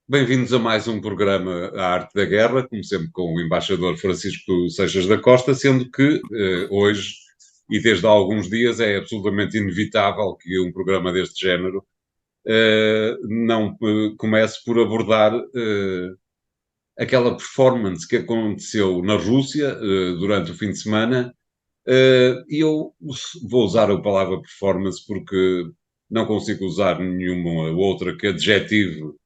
Bem-vindos a mais um programa A Arte da Guerra, como sempre com o embaixador Francisco Seixas da Costa, sendo que hoje e desde há alguns dias é absolutamente inevitável que um programa deste género não comece por abordar aquela performance que aconteceu na Rússia durante o fim de semana. E eu vou usar a palavra performance porque não consigo usar nenhuma outra que adjetivo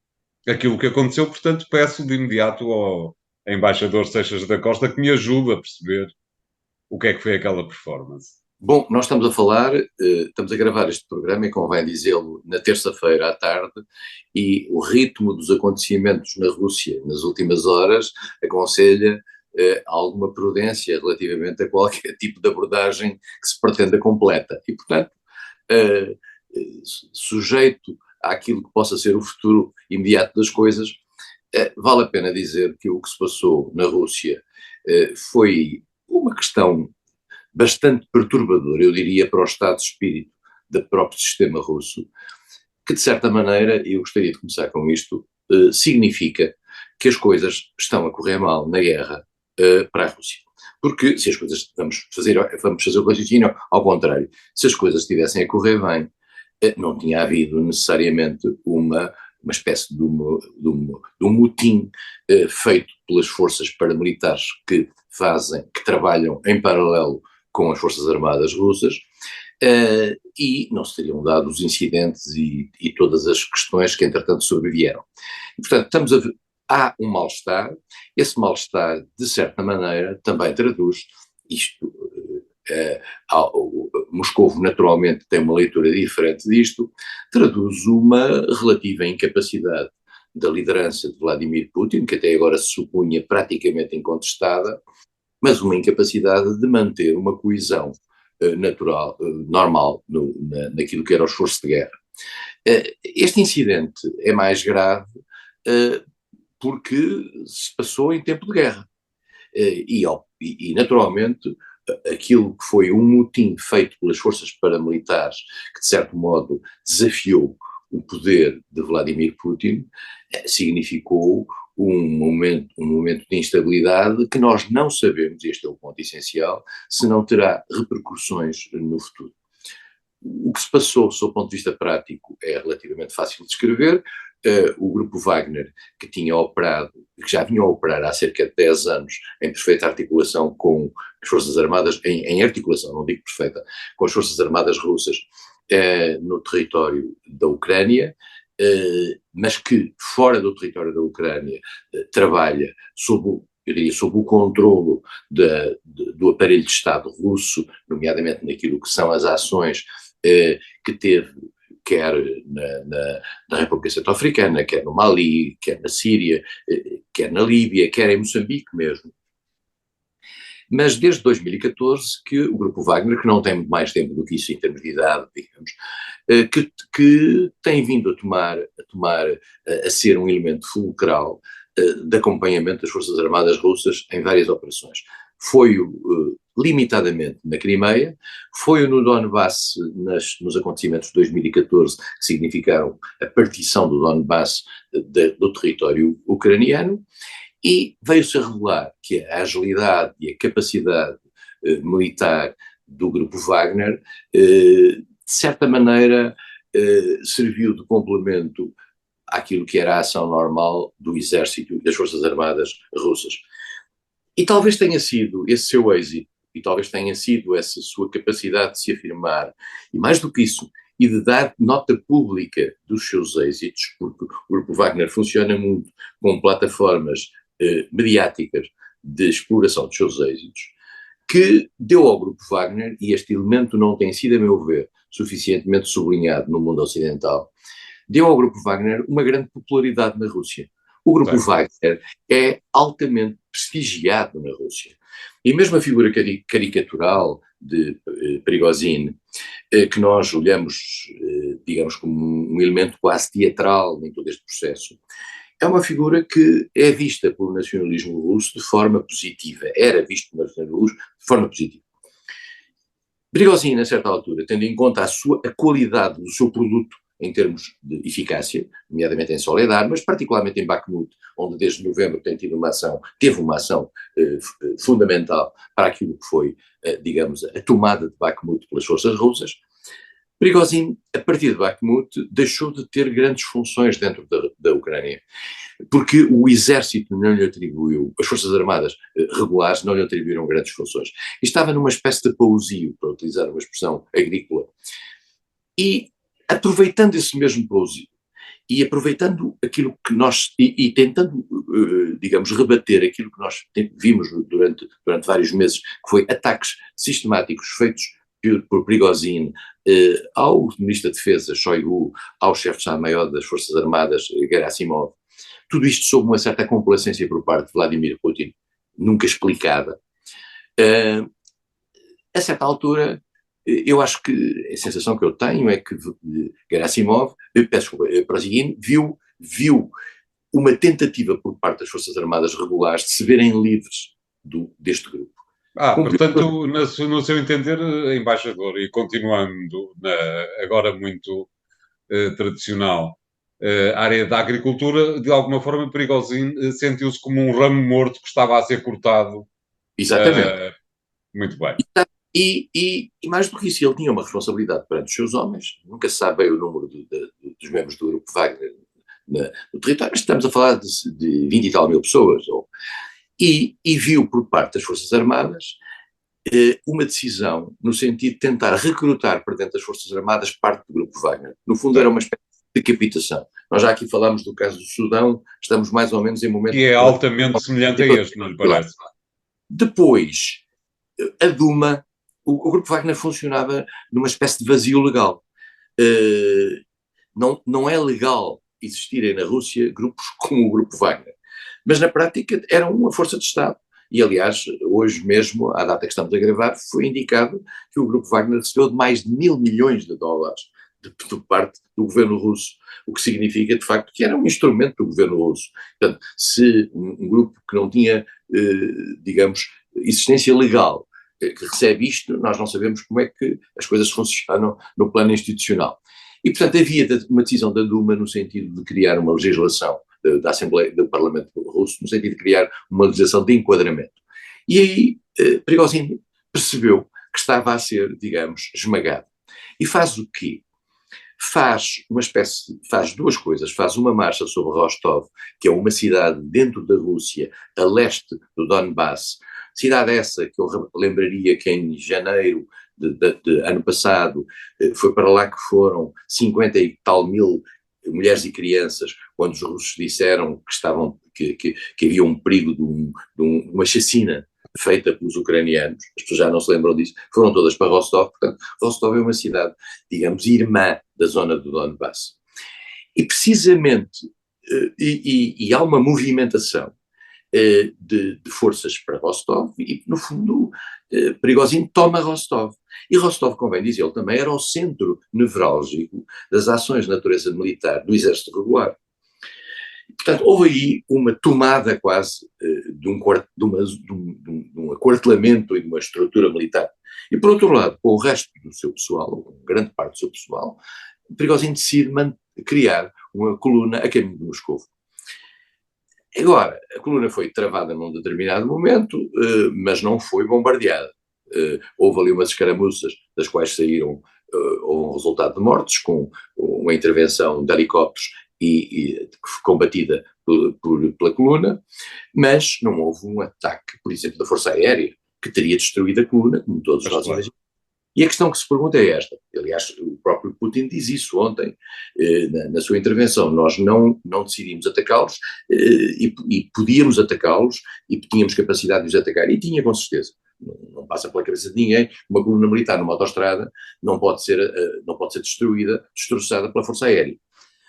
aquilo que aconteceu, portanto peço de imediato ao embaixador Seixas da Costa que me ajude a perceber o que é que foi aquela performance. Bom, nós estamos a falar, estamos a gravar este programa, e convém dizê-lo, na terça-feira à tarde, e o ritmo dos acontecimentos na Rússia nas últimas horas aconselha alguma prudência relativamente a qualquer tipo de abordagem que se pretenda completa. E, portanto, eh, sujeito àquilo que possa ser o futuro imediato das coisas, vale a pena dizer que o que se passou na Rússia foi uma questão bastante perturbador, eu diria, para o estado de espírito do próprio sistema russo, que de certa maneira, e eu gostaria de começar com isto, significa que as coisas estão a correr mal na guerra para a Rússia. Porque se as coisas, vamos fazer o raciocínio ao contrário, se as coisas estivessem a correr bem, não tinha havido necessariamente uma espécie de um motim feito pelas forças paramilitares que trabalham em paralelo com as Forças Armadas russas, e não se teriam dado os incidentes e todas as questões que entretanto sobrevieram. E, portanto, há um mal-estar, esse mal-estar, de certa maneira, também traduz isto. Moscovo naturalmente tem uma leitura diferente disto, traduz uma relativa incapacidade da liderança de Vladimir Putin, que até agora se supunha praticamente incontestada, mas uma incapacidade de manter uma coesão natural, normal, naquilo que era o esforço de guerra. Este incidente é mais grave porque se passou em tempo de guerra. E naturalmente, aquilo que foi um motim feito pelas forças paramilitares, que de certo modo desafiou o poder de Vladimir Putin, significou um momento de instabilidade que nós não sabemos, e este é o ponto essencial, se não terá repercussões no futuro. O que se passou, sob o ponto de vista prático, é relativamente fácil de descrever. O grupo Wagner, que já vinha a operar há cerca de 10 anos em perfeita articulação com as Forças Armadas, em articulação, não digo perfeita, com as Forças Armadas russas no território da Ucrânia, mas que fora do território da Ucrânia trabalha eu diria, sob o controlo do aparelho de Estado russo, nomeadamente naquilo que são as ações que teve, quer na República Centro-Africana, quer no Mali, quer na Síria, quer na Líbia, quer em Moçambique mesmo. Mas desde 2014 que o Grupo Wagner, que não tem muito mais tempo do que isso em termos de idade, digamos, que tem vindo a ser um elemento fulcral de acompanhamento das Forças Armadas russas em várias operações. Foi-o limitadamente na Crimeia, foi-o no Donbass nos acontecimentos de 2014, que significaram a partição do Donbass do território ucraniano, e veio-se a revelar que a agilidade e a capacidade militar do Grupo Wagner, de certa maneira, serviu de complemento àquilo que era a ação normal do exército e das Forças Armadas russas. E talvez tenha sido esse seu êxito, e talvez tenha sido essa sua capacidade de se afirmar, e mais do que isso, e de dar nota pública dos seus êxitos, porque o Grupo Wagner funciona muito com plataformas mediáticas de exploração dos seus êxitos, que deu ao Grupo Wagner, e este elemento não tem sido, a meu ver, suficientemente sublinhado no mundo ocidental, deu ao Grupo Wagner uma grande popularidade na Rússia. O Grupo Wagner é altamente prestigiado na Rússia. E mesmo a figura caricatural de Prigozhin, que nós olhamos, digamos, como um elemento quase teatral em todo este processo, é uma figura que é vista pelo nacionalismo russo de forma positiva. Era visto pelo nacionalismo russo de forma positiva. Prigozhin, a certa altura, tendo em conta a qualidade do seu produto em termos de eficácia, nomeadamente em Soledar, mas particularmente em Bakhmut, onde desde novembro teve uma ação fundamental para aquilo que foi, digamos, a tomada de Bakhmut pelas forças russas. Prigozhin, a partir de Bakhmut, deixou de ter grandes funções dentro da Ucrânia, porque o exército não lhe atribuiu, as forças armadas regulares não lhe atribuíram grandes funções. E estava numa espécie de pausio, para utilizar uma expressão agrícola. E aproveitando esse mesmo pausio, e aproveitando aquilo que nós, e tentando, digamos, rebater aquilo que nós vimos durante vários meses, que foi ataques sistemáticos feitos por Prigozhin ao Ministro da Defesa, Shoigu, ao chefe de Estado-Maior das Forças Armadas, Gerasimov, tudo isto sob uma certa complacência por parte de Vladimir Putin, nunca explicada. A certa altura, eu acho que a sensação que eu tenho é que Gerasimov, Prigozhin, viu uma tentativa por parte das Forças Armadas regulares de se verem livres deste grupo. Portanto, no seu entender, embaixador, e continuando agora muito tradicional, área da agricultura, de alguma forma Prigozhin sentiu-se como um ramo morto que estava a ser cortado. Exatamente. Muito bem. E mais do que isso, ele tinha uma responsabilidade perante os seus homens, nunca se sabe bem o número dos membros do grupo Wagner no território, mas estamos a falar de 20 e tal mil pessoas, e viu por parte das Forças Armadas uma decisão no sentido de tentar recrutar para dentro das Forças Armadas parte do grupo Wagner. No fundo era uma espécie de decapitação. Nós já aqui falámos do caso do Sudão, estamos mais ou menos em momento... Que é altamente semelhante a este, não lhe parece? Depois, a Duma, o grupo Wagner funcionava numa espécie de vazio legal. Não é legal existirem na Rússia grupos como o grupo Wagner, mas na prática eram uma força de Estado. E, aliás, hoje mesmo, à data que estamos a gravar, foi indicado que o grupo Wagner recebeu de mais de $1.000 milhões de parte do governo russo, o que significa, de facto, que era um instrumento do governo russo. Portanto, se um grupo que não tinha, digamos, existência legal, que recebe isto, nós não sabemos como é que as coisas funcionam no plano institucional. E, portanto, havia uma decisão da Duma no sentido de criar uma legislação da Assembleia, do Parlamento Russo, no sentido de criar uma legislação de enquadramento. E aí Prigozhin percebeu que estava a ser, digamos, esmagado. E faz o quê? Faz duas coisas. Faz uma marcha sobre Rostov, que é uma cidade dentro da Rússia, a leste do Donbass, cidade essa que eu lembraria que em janeiro de ano passado foi para lá que foram 50 e tal mil mulheres e crianças, quando os russos disseram que havia um perigo de uma chacina feita pelos ucranianos, as pessoas já não se lembram disso, foram todas para Rostov. Portanto, Rostov é uma cidade, digamos, irmã da zona do Donbass. E precisamente, e há uma movimentação de forças para Rostov e, no fundo, Prigozhin toma Rostov. E Rostov, convém dizer, ele também era o centro nevrálgico das ações de natureza militar do exército regular. Portanto, houve aí uma tomada quase de um aquartelamento e de uma estrutura militar. E, por outro lado, com o resto do seu pessoal, ou com grande parte do seu pessoal, Prigozhin decide criar uma coluna a caminho de Moscou. Agora, a coluna foi travada num determinado momento, mas não foi bombardeada. Houve ali umas escaramuças, das quais saíram um resultado de mortes, com uma intervenção de helicópteros e combatida pela coluna, mas não houve um ataque, por exemplo, da Força Aérea, que teria destruído a coluna, como todos nós imaginamos. E a questão que se pergunta é esta, aliás, o próprio Putin diz isso ontem, na sua intervenção: nós não decidimos atacá-los e podíamos atacá-los e tínhamos capacidade de os atacar, e tinha com certeza. Não passa pela cabeça de ninguém, uma coluna militar numa autoestrada não pode ser destroçada pela Força Aérea.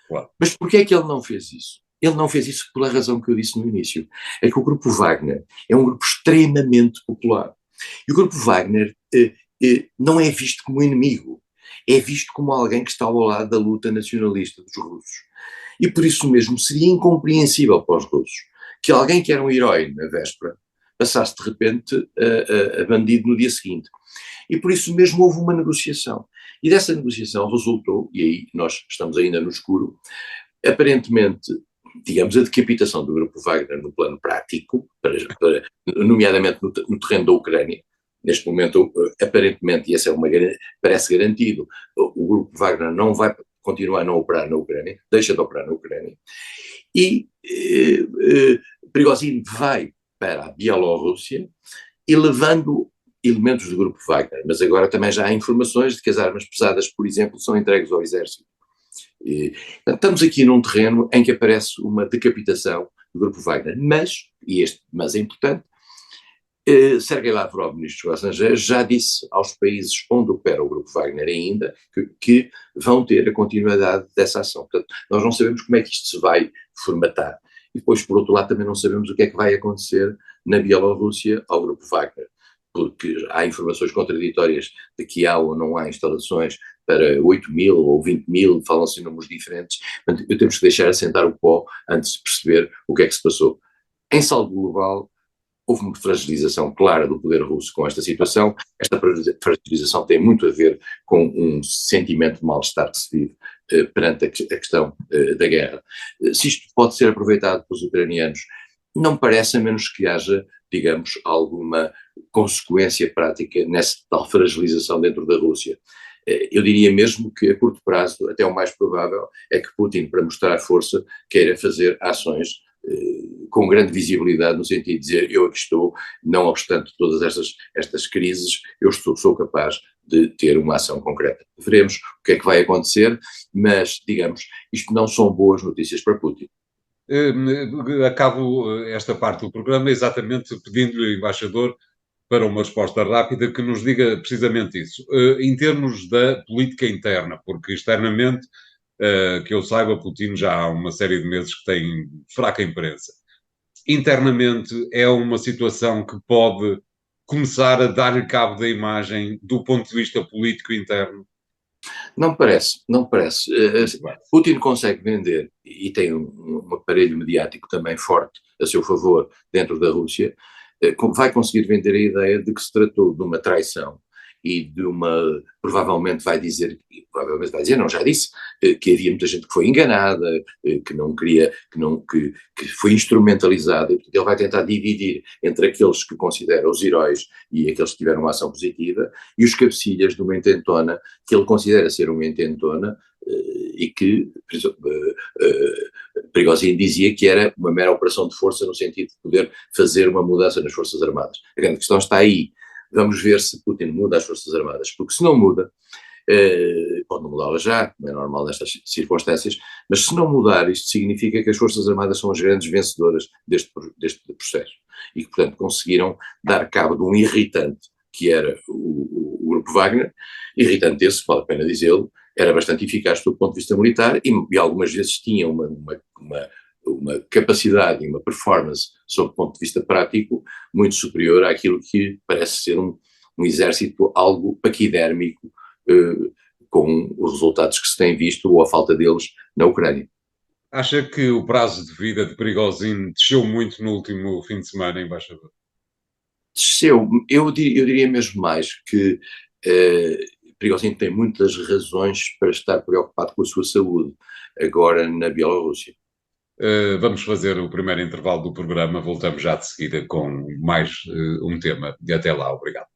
Claro. Mas porquê é que ele não fez isso? Ele não fez isso pela razão que eu disse no início, é que o grupo Wagner é um grupo extremamente popular, e o grupo Wagner não é visto como inimigo, é visto como alguém que está ao lado da luta nacionalista dos russos. E por isso mesmo seria incompreensível para os russos que alguém que era um herói na véspera passasse de repente a bandido no dia seguinte. E por isso mesmo houve uma negociação. E dessa negociação resultou, e aí nós estamos ainda no escuro, aparentemente, digamos, a decapitação do grupo Wagner no plano prático, nomeadamente no terreno da Ucrânia. Neste momento, aparentemente, e essa é parece garantido, o grupo Wagner não vai continuar a não operar na Ucrânia, deixa de operar na Ucrânia, e Prigozhin vai para a Bielorrússia e levando elementos do grupo Wagner, mas agora também já há informações de que as armas pesadas, por exemplo, são entregues ao exército. Estamos aqui num terreno em que aparece uma decapitação do grupo Wagner, mas é importante, Sergei Lavrov, ministro dos Negócios Estrangeiros, já disse aos países onde opera o grupo Wagner ainda que vão ter a continuidade dessa ação. Portanto, nós não sabemos como é que isto se vai formatar. E depois, por outro lado, também não sabemos o que é que vai acontecer na Bielorrússia ao grupo Wagner, porque há informações contraditórias de que há ou não há instalações para 8.000 ou 20.000, falam-se em números diferentes. Portanto, temos que deixar assentar o pó antes de perceber o que é que se passou. Em saldo global, houve uma fragilização clara do poder russo com esta situação. Esta fragilização tem muito a ver com um sentimento de mal-estar que se vive perante a questão da guerra. Se isto pode ser aproveitado pelos ucranianos, não parece, a menos que haja, digamos, alguma consequência prática nessa tal fragilização dentro da Rússia. Eu diria mesmo que a curto prazo, até o mais provável, é que Putin, para mostrar força, queira fazer ações com grande visibilidade, no sentido de dizer, eu aqui estou, não obstante todas estas crises, eu sou capaz de ter uma ação concreta. Veremos o que é que vai acontecer, mas, digamos, isto não são boas notícias para Putin. Acabo esta parte do programa exatamente pedindo-lhe, embaixador, para uma resposta rápida que nos diga precisamente isso. Em termos da política interna, porque externamente, que eu saiba, Putin já há uma série de meses que tem fraca imprensa. Internamente é uma situação que pode começar a dar-lhe cabo da imagem do ponto de vista político interno? Não parece. Putin consegue vender, e tem um aparelho mediático também forte a seu favor dentro da Rússia, vai conseguir vender a ideia de que se tratou de uma traição e de provavelmente vai dizer, não, já disse, que havia muita gente que foi enganada, que não queria, que foi instrumentalizada, e portanto ele vai tentar dividir entre aqueles que considera os heróis e aqueles que tiveram uma ação positiva, e os cabecilhas de uma intentona, que ele considera ser uma intentona, e que Prigozhin dizia que era uma mera operação de força no sentido de poder fazer uma mudança nas Forças Armadas. A grande questão está aí. Vamos ver se Putin muda as Forças Armadas, porque se não muda, pode não mudá-las já, não é normal nestas circunstâncias, mas se não mudar, isto significa que as Forças Armadas são as grandes vencedoras deste processo e que, portanto, conseguiram dar cabo de um irritante que era o grupo Wagner, irritante esse, vale a pena dizê-lo, era bastante eficaz do ponto de vista militar e algumas vezes tinha uma capacidade e uma performance, sob o ponto de vista prático, muito superior àquilo que parece ser um exército algo paquidérmico, com os resultados que se têm visto ou a falta deles na Ucrânia. Acha que o prazo de vida de Prigozhin desceu muito no último fim de semana, embaixador? Desceu, eu diria mesmo mais que Prigozhin tem muitas razões para estar preocupado com a sua saúde, agora na Bielorrússia. Vamos fazer o primeiro intervalo do programa, voltamos já de seguida com mais um tema. E até lá, obrigado.